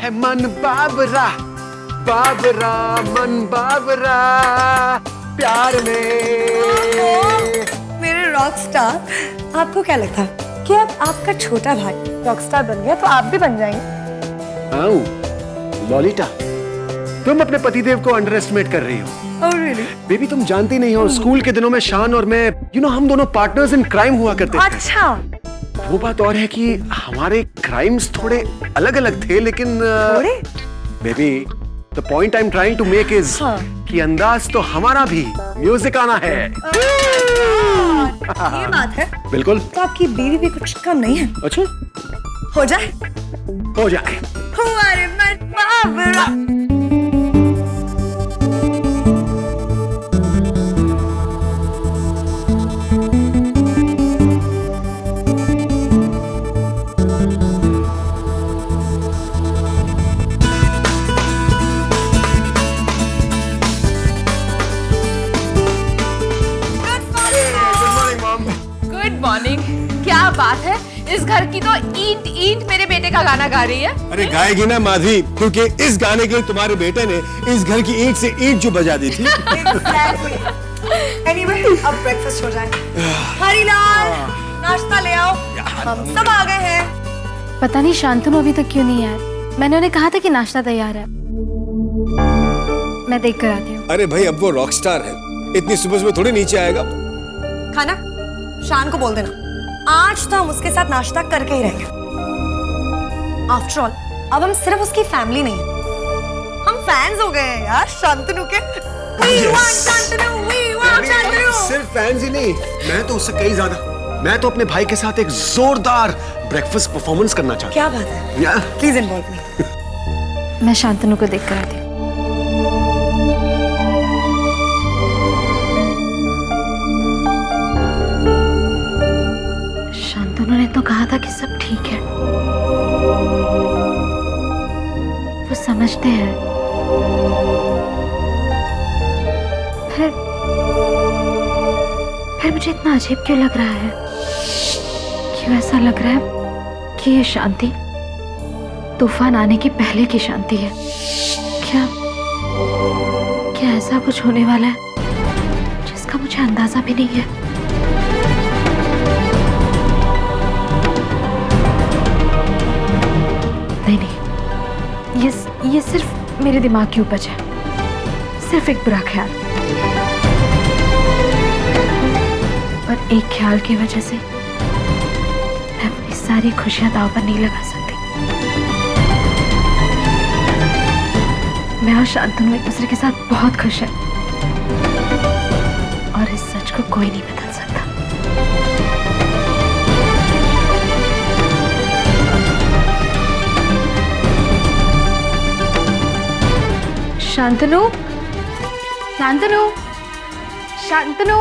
है मन बाबरा, बाबरा मन बाबरा प्यार में। मेरे रॉकस्टार, आपको क्या लगता है कि अब आपका छोटा भाई रॉकस्टार बन गया तो आप भी बन जाएंगे? लॉलिटा, तुम अपने पतिदेव को अंडर एस्टिमेट कर रही हो। Oh, really? बेबी तुम जानती नहीं हो, स्कूल के दिनों में शान और मैं हम दोनों पार्टनर्स इन क्राइम हुआ करते थे। अच्छा। वो बात और है कि हमारे क्राइम्स थोड़े अलग अलग थे, लेकिन baby the point I am trying to make is कि अंदाज तो हमारा भी म्यूजिक आना है। ये बात है। बिल्कुल। तो आपकी बीवी भी कुछ कम नहीं है। अच्छा, हो जाए हो जाए। हमारे मन बाबरा। क्या बात है, इस घर की तो ईंट ईंट मेरे बेटे का गाना गा रही है। अरे गाएगी ना माधवी, क्योंकि इस गाने के लिए तुम्हारे बेटे ने इस घर की ईंट से ईंट जो बजा दी थी। Anyway, अब ब्रेकफास्ट हो जाए। हरीलाल, नाश्ता ले आओ, हम सब आ गए हैं। पता नहीं शांतनु अभी तक क्यों नहीं आया। मैंने उन्हें कहा था कि नाश्ता तैयार है। मैं देख कर आती हूँ। अरे भाई, अब वो रॉकस्टार है, इतनी सुबह सुबह थोड़ी नीचे आएगा। खाना शान को बोल देना, आज तो हम उसके साथ नाश्ता करके ही रहेंगे। आफ्टर ऑल अब हम सिर्फ उसकी फैमिली नहीं है, हम फैंस हो गए हैं यार शांतनु के। We want Shantanu, we want Shantanu. सिर्फ फैंस ही नहीं, मैं तो उससे कई ज्यादा। मैं तो अपने भाई के साथ एक जोरदार ब्रेकफास्ट परफॉर्मेंस करना चाहता हूँ। क्या बात है? प्लीज इन्वॉल्व मी। मैं शांतनु को देख कर आती हूँ। शांतनु ने तो कहा था कि सब ठीक है, वो समझते हैं। फिर मुझे इतना अजीब क्यों लग रहा है? क्यों ऐसा लग रहा है कि ये शांति तूफान आने की पहले की शांति है? क्या ऐसा कुछ होने वाला है जिसका मुझे अंदाजा भी नहीं है? नहीं, ये सिर्फ मेरे दिमाग की उपज है, सिर्फ एक बुरा ख्याल। और एक ख्याल की वजह से मैं अपनी सारी खुशियां दांव पर नहीं लगा सकती। मैं और शांतनु एक दूसरे के साथ बहुत खुश हैं और इस सच को कोई नहीं बदल सकता। शांतनु, शांतनु, शांतनु।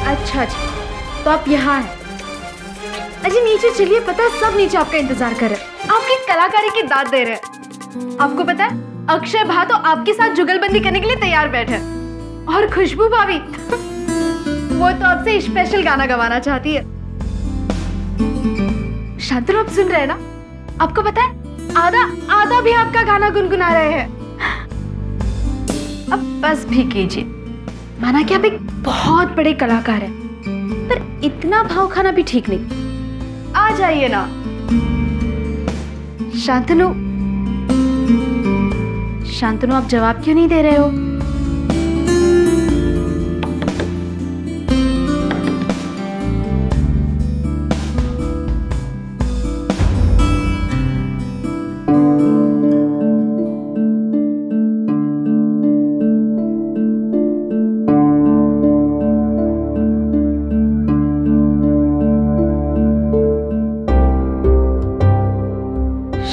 अच्छा, तो आप यहाँ हैं। अजी नीचे चलिए, पता है सब नीचे आपका इंतजार कर रहे हैं, आपकी कलाकारी की दाद दे रहे हैं। आपको पता है अक्षय भा तो आपके साथ जुगलबंदी करने के लिए तैयार बैठे हैं। और खुशबू भाभी वो तो आपसे स्पेशल गाना गवाना चाहती है। शांतनु, आप सुन रहे हैं ना? आपको पता है आधा भी आपका गाना गुनगुना रहे हैं। अब बस भी कीजिए, माना कि आप एक बहुत बड़े कलाकार हैं, पर इतना भाव खाना भी ठीक नहीं। आ जाइए ना शांतनु। शांतनु, आप जवाब क्यों नहीं दे रहे हो?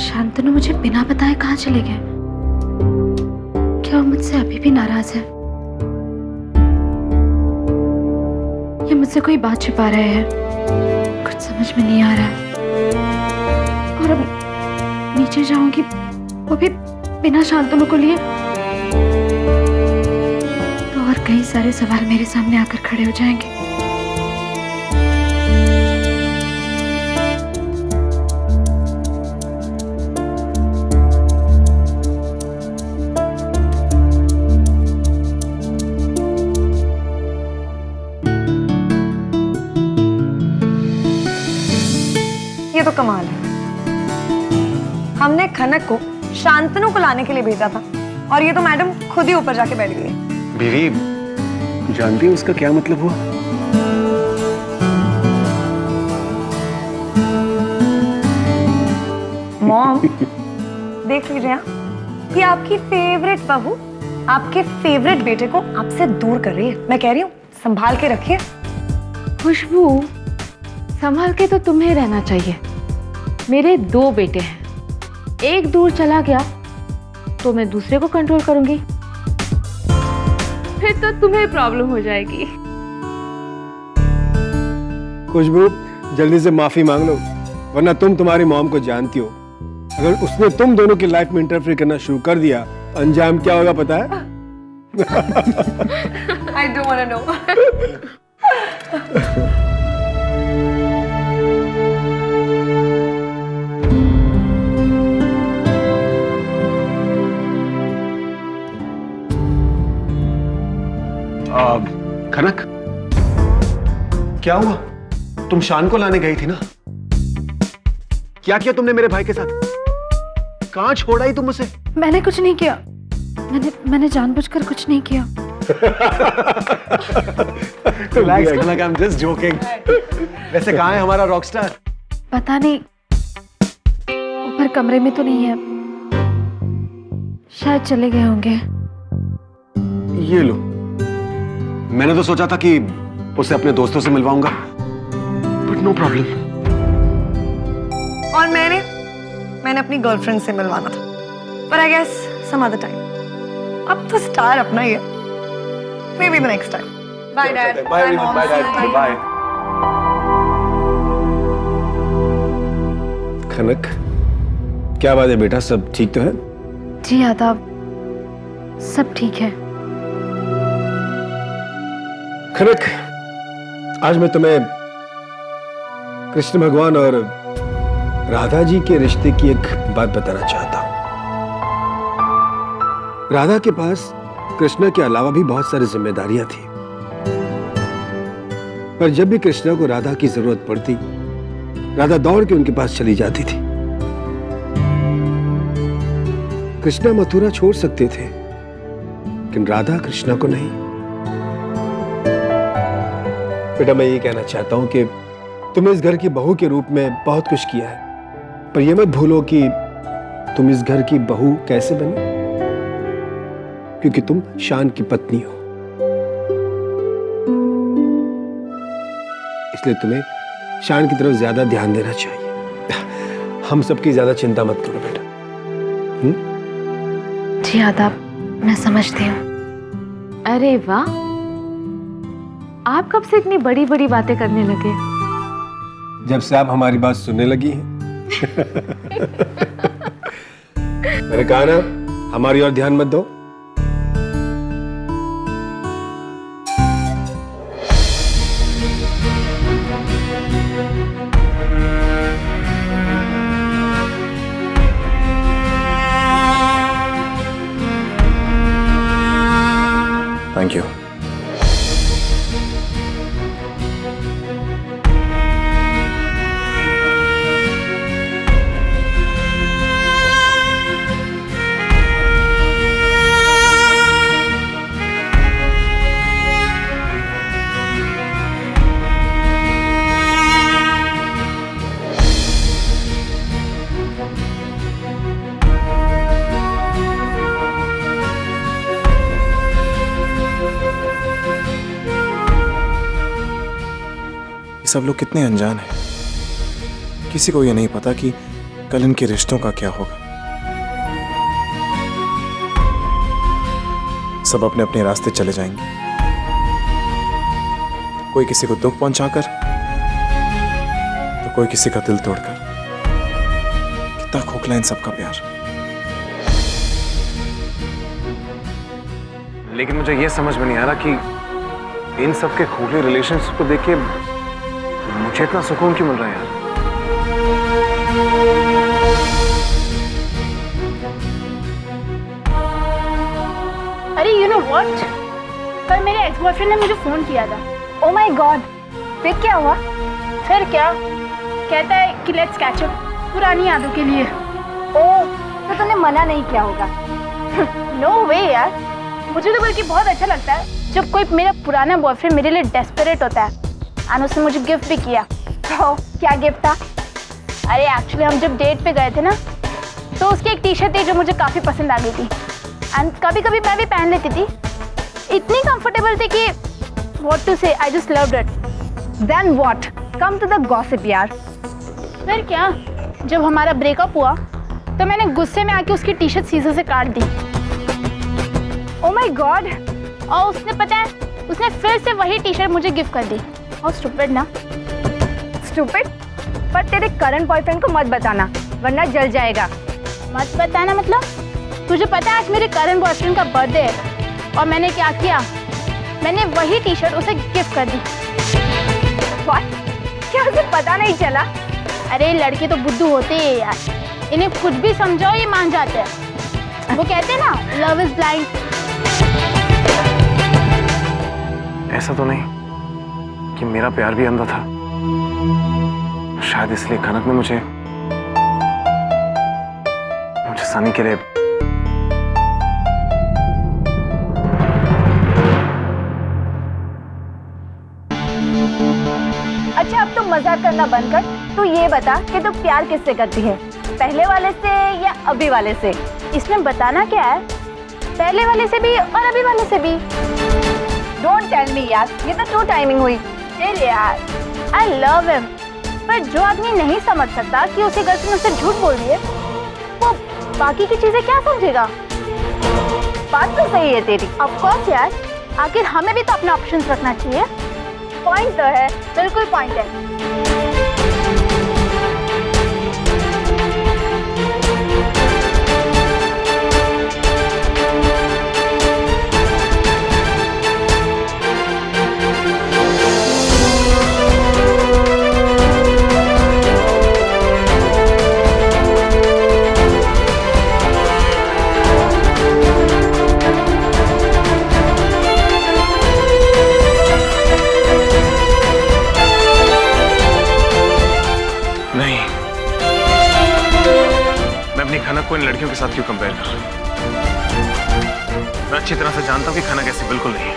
शांतनु मुझे बिना बताए कहाँ चले गए? क्या वो मुझसे अभी भी नाराज है? या मुझसे कोई बात छिपा रहे हैं? कुछ समझ में नहीं आ रहा है। और अब नीचे जाऊंगी वो भी बिना शांतनु को लिए, तो और कई सारे सवाल मेरे सामने आकर खड़े हो जाएंगे। हमने खनक को शांतनु को लाने के लिए भेजा था और ये तो मैडम खुद ही ऊपर जाके बैठ गई। बीवी, जानती है उसका क्या मतलब हुआ? मॉम, देख लीजिए कि आपकी फेवरेट बहू आपके फेवरेट बेटे को आपसे दूर कर रही है। मैं कह रही हूँ संभाल के रखिए। खुशबू, संभाल के तो तुम्हें रहना चाहिए। मेरे 2 बेटे हैं, एक दूर चला गया तो मैं दूसरे को कंट्रोल करूंगी, फिर तो तुम्हें प्रॉब्लम हो जाएगी। खुशबू, जल्दी से माफी मांग लो, वरना तुम तुम्हारी मॉम को जानती हो, अगर उसने तुम दोनों की लाइफ में इंटरफेयर करना शुरू कर दिया, अंजाम क्या होगा पता है? I don't want to know. खनक, क्या हुआ? तुम शान को लाने गई थी ना? क्या किया तुमने मेरे भाई के साथ? कहां छोड़ा ही तुम उसे? मैंने कुछ नहीं किया, मैंने जानबूझकर कुछ नहीं किया। Relax, Khanak, I'm just joking. वैसे कहां है हमारा रॉकस्टार? पता नहीं, ऊपर कमरे में तो नहीं है, शायद चले गए होंगे। ये लो, मैंने तो सोचा था कि उसे अपने दोस्तों से मिलवाऊंगा, बट नो प्रॉब्लम। और मैंने अपनी गर्लफ्रेंड से मिलवाना था, पर I guess some other time. अब तो स्टार अपना ही है, maybe the next time. Bye dad. Bye dad. Bye. Khanak, क्या बात है बेटा, सब ठीक तो है? जी आदाब, सब ठीक है। खनक, आज मैं तुम्हें कृष्ण भगवान और राधा जी के रिश्ते की एक बात बताना चाहता हूं। राधा के पास कृष्णा के अलावा भी बहुत सारी जिम्मेदारियां थी, पर जब भी कृष्णा को राधा की जरूरत पड़ती, राधा दौड़ के उनके पास चली जाती थी। कृष्णा मथुरा छोड़ सकते थे, लेकिन राधा कृष्णा को नहीं। बेटा, मैं ये कहना चाहता हूं कि तुम इस घर की बहू के रूप में बहुत कुछ किया है, पर यह मत भूलो कि तुम इस घर की बहू कैसे बनी, क्योंकि तुम शान की पत्नी हो। इसलिए तुम्हें शान की तरफ ज्यादा ध्यान देना चाहिए। हम सबकी ज्यादा चिंता मत करो बेटा। जी आदाब, मैं समझती हूँ। अरे वाह, आप कब से इतनी बड़ी बड़ी बातें करने लगे? जब से आप हमारी बात सुनने लगी हैं। मैंने कहा ना, हमारी ओर ध्यान मत दो। Thank you. सब लोग कितने अनजान हैं, किसी को ये नहीं पता कि कल इनके रिश्तों का क्या होगा। सब अपने अपने रास्ते चले जाएंगे, कोई किसी को दुख पहुंचाकर तो कोई किसी का दिल तोड़कर। कितना खोखला इन सबका प्यार। लेकिन मुझे ये समझ में नहीं आ रहा कि इन सब के खोखले रिलेशनशिप को देख के मुझे इतना सुकून क्यों मिल रहा है यार। अरे यू नो व्हाट, कल मेरे एक्स बॉयफ्रेंड ने मुझे फोन किया था। ओह माय गॉड, फिर क्या हुआ? फिर क्या कहता है कि लेट्स कैच अप पुरानी यादों के लिए। ओह मना नहीं किया होगा। नो वे यार, मुझे तो बल्कि बहुत अच्छा लगता है जब कोई मेरा पुराना बॉयफ्रेंड मेरे लिए डेस्परेट होता है। और उसने मुझे गिफ्ट भी किया। तो क्या गिफ्ट था? अरे एक्चुअली हम जब डेट पे गए थे ना, तो उसकी एक टी शर्ट थी जो मुझे काफ़ी पसंद आ गई थी एंड कभी कभी मैं भी पहन लेती थी। इतनी कंफर्टेबल थी कि what to say, I just loved it. Then what, come to the gossip यार। फिर क्या, जब हमारा ब्रेकअप हुआ तो मैंने गुस्से में आके उसकी टी शर्ट सीजर से काट दी। Oh my God. और उसने, पता है, उसने फिर से वही टी शर्ट मुझे गिफ्ट कर दी। और स्टूपिड ना। स्टूपिड? पर तेरे करंट बॉयफ्रेंड को मत बताना वरना जल जाएगा। मत बताना मतलब? तुझे पता है आज मेरे करंट बॉयफ्रेंड का बर्थडे है और मैंने क्या किया? मैंने वही टी शर्ट उसे गिफ्ट कर दी। What? क्या उसे पता नहीं चला? अरे लड़के तो बुद्धू होते हैं यार, इन्हें कुछ भी समझाओ ये मान जाते हैं। वो कहते हैं ना, लव इज ब्लाइंड। ऐसा तो नहीं कि मेरा प्यार भी अंधा था। शायद इसलिए कनक ने मुझे सनी के लिए अच्छा, अब तो मजाक करना बंद कर। तू ये बता कि तू प्यार किससे करती है, पहले वाले से या अभी वाले से? इसमें बताना क्या है, पहले वाले से भी और अभी वाले से भी। डोंट टेल मी यार, ये तो टू टाइमिंग हुई। चल यार, आई लव हिम। पर जो आदमी नहीं समझ सकता कि उसे गर्लफ्रेंड उससे झूठ बोल रही है, वो बाकी की चीजें क्या समझेगा? बात तो सही है तेरी। ऑफ कोर्स यार, आखिर हमें भी तो अपने ऑप्शंस रखना चाहिए। पॉइंट तो है, बिल्कुल पॉइंट है। खनक को इन लड़कियों के साथ क्यों कंपेयर कर रहा हूं? मैं अच्छी तरह से जानता हूं कि खनक ऐसी बिल्कुल नहीं है।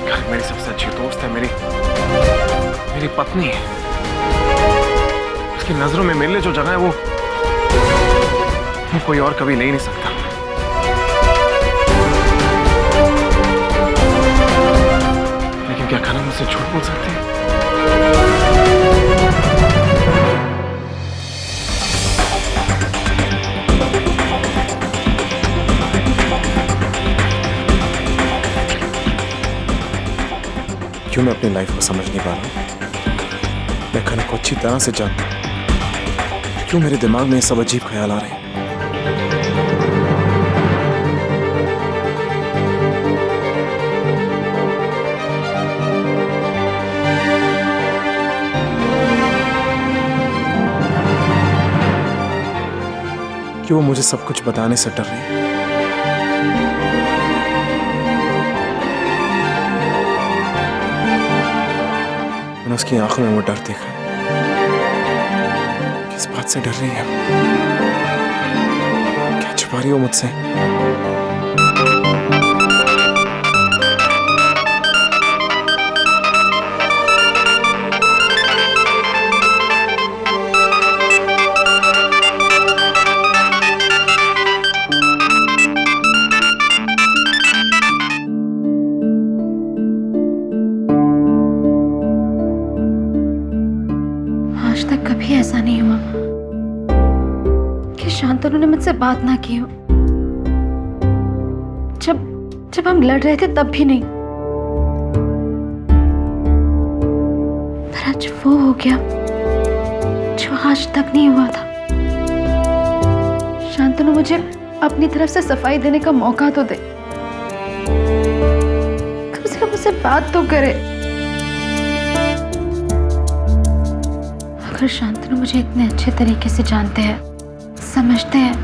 खनक मेरी सबसे अच्छी दोस्त है, मेरी पत्नी है। उसकी नजरों में मेरे लिए जो जगह है वो कोई और कभी ले ही नहीं सकता। लेकिन क्या खनक मुझसे झूठ बोल सकती है? क्यों मैं अपनी लाइफ को समझ नहीं पा रहा हूं? मैं खनक को अच्छी तरह से जानता हूं। क्यों मेरे दिमाग में ये सब अजीब ख्याल आ रहे हैं? क्यों मुझे सब कुछ बताने से डर रही है? मैंने उसकी आंखों में वो डर देखा। किस बात से डर रही है? क्या छुपा रही हो मुझसे? आज तक कभी ऐसा नहीं हुआ कि शांतनु ने मुझसे बात ना की हो। जब हम लड़ रहे थे तब भी नहीं। पर आज वो हो गया जो आज तक नहीं हुआ था। शांतनु मुझे अपनी तरफ से सफाई देने का मौका तो दे, कम से कम मुझसे बात तो करे। अगर शांतनु मुझे इतने अच्छे तरीके से जानते हैं, समझते हैं,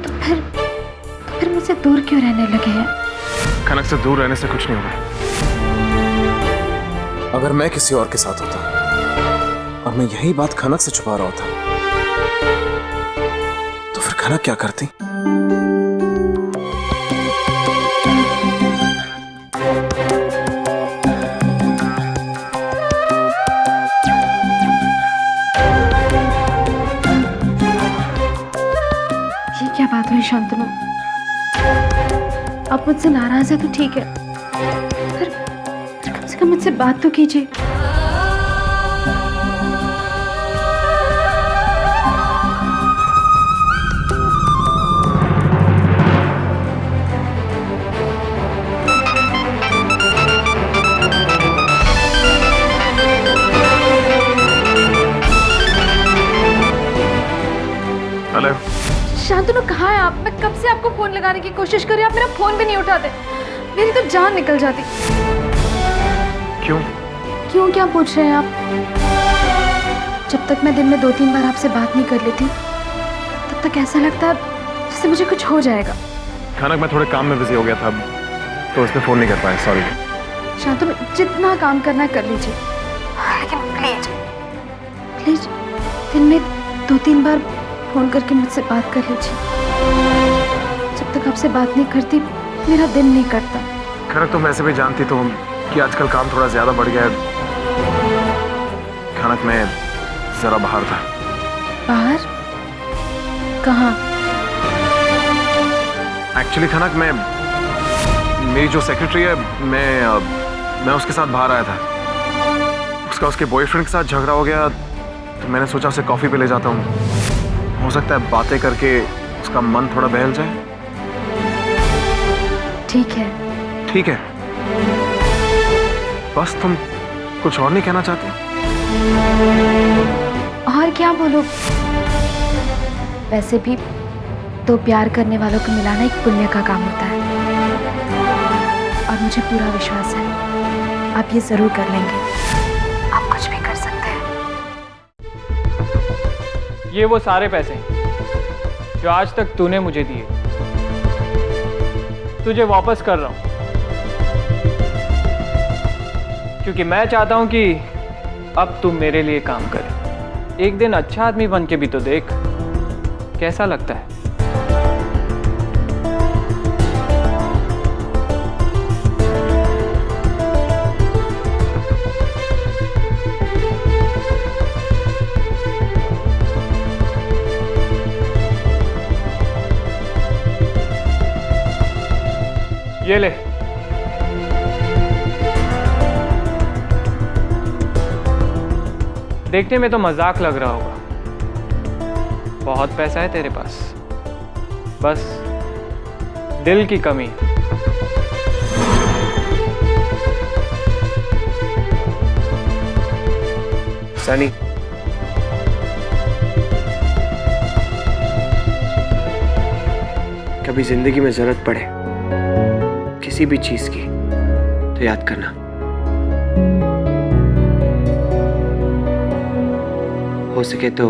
तो फिर मुझसे दूर क्यों रहने लगे हैं? खनक से दूर रहने से कुछ नहीं होगा। अगर मैं किसी और के साथ होता और मैं यही बात खनक से छुपा रहा था, तो फिर खनक क्या करती? ये क्या बात हुई शांतनु? आप मुझसे नाराज है तो ठीक है, फिर कम से कम मुझसे बात तो कीजिए। हेलो। शांतनु कहाँ है आप? मैं कब से आपको फोन लगाने की कोशिश कर रही हूँ, आप मेरा फोन भी नहीं उठाते। मेरी तो जान निकल जाती। क्यों? क्यों क्या पूछ रहे हैं आप? जब तक मैं दिन में 2-3 बार आपसे बात नहीं कर लेती तब तक ऐसा लगता है जैसे मुझे कुछ हो जाएगा। खनक मैं थोड़े काम में बिजी हो गया था, तो उसने फोन नहीं कर पाया, सॉरी। शांतनु जितना काम करना है कर लीजिए, लेकिन प्लीज प्लीज दिन में 2-3 बार फोन करके मुझसे बात कर लीजिए। जब तक आपसे बात नहीं करती मेरा दिन नहीं कटता। खनक तुम ऐसे भी जानती तो कि आजकल काम थोड़ा ज्यादा बढ़ गया है। खनक मैं जरा बाहर था। बाहर? कहाँ? एक्चुअली खनक मेरी जो सेक्रेटरी है, मैं उसके साथ बाहर आया था। उसके बॉयफ्रेंड के साथ झगड़ा हो गया, तो मैंने सोचा उसे कॉफी पे ले जाता हूँ। हो सकता है बातें करके उसका मन थोड़ा बहल जाए। ठीक है। ठीक है, बस तुम कुछ और नहीं कहना चाहती? और क्या बोलो? वैसे भी दो प्यार करने वालों को मिलाना एक पुण्य का काम होता है, और मुझे पूरा विश्वास है आप ये जरूर कर लेंगे। आप कुछ भी कर सकते हैं। ये वो सारे पैसे जो आज तक तूने मुझे दिए, तुझे वापस कर रहा हूं, क्योंकि मैं चाहता हूं कि अब तू मेरे लिए काम करे। एक दिन अच्छा आदमी बन के भी तो देख, कैसा लगता है? ये ले। देखने में तो मजाक लग रहा होगा, बहुत पैसा है तेरे पास, बस दिल की कमी है। सनी, कभी जिंदगी में जरूरत पड़े किसी भी चीज की तो याद करना। हो सके तो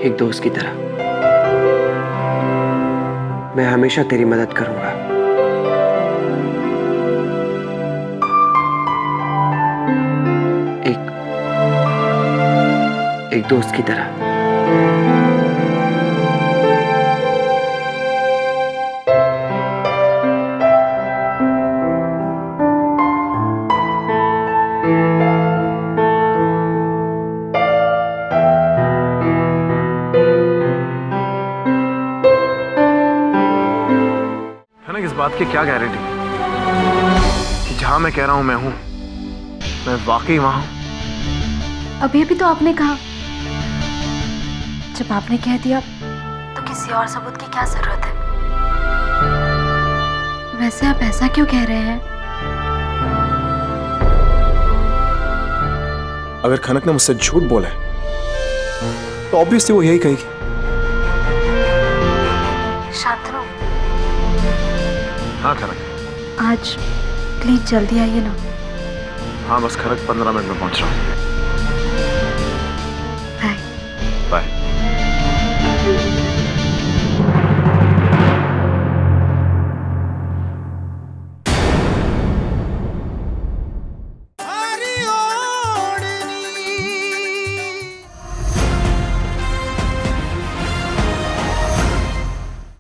एक दोस्त की तरह मैं हमेशा तेरी मदद करूंगा। एक दोस्त की तरह। इस बात की क्या गारंटी कि जहां मैं कह रहा हूं मैं हूं, मैं वाकई वहां हूं? अभी अभी तो आपने कहा। जब आपने कह दिया तो किसी और सबूत की क्या जरूरत है? वैसे आप ऐसा क्यों कह रहे हैं? अगर खनक ने मुझसे झूठ बोला है तो ऑब्वियसली वो यही कहेगी। शांतनु, हाँ खनक। आज प्लीज जल्दी आइए ना। हाँ बस खनक 15 मिनट में पहुंच रहा हूँ।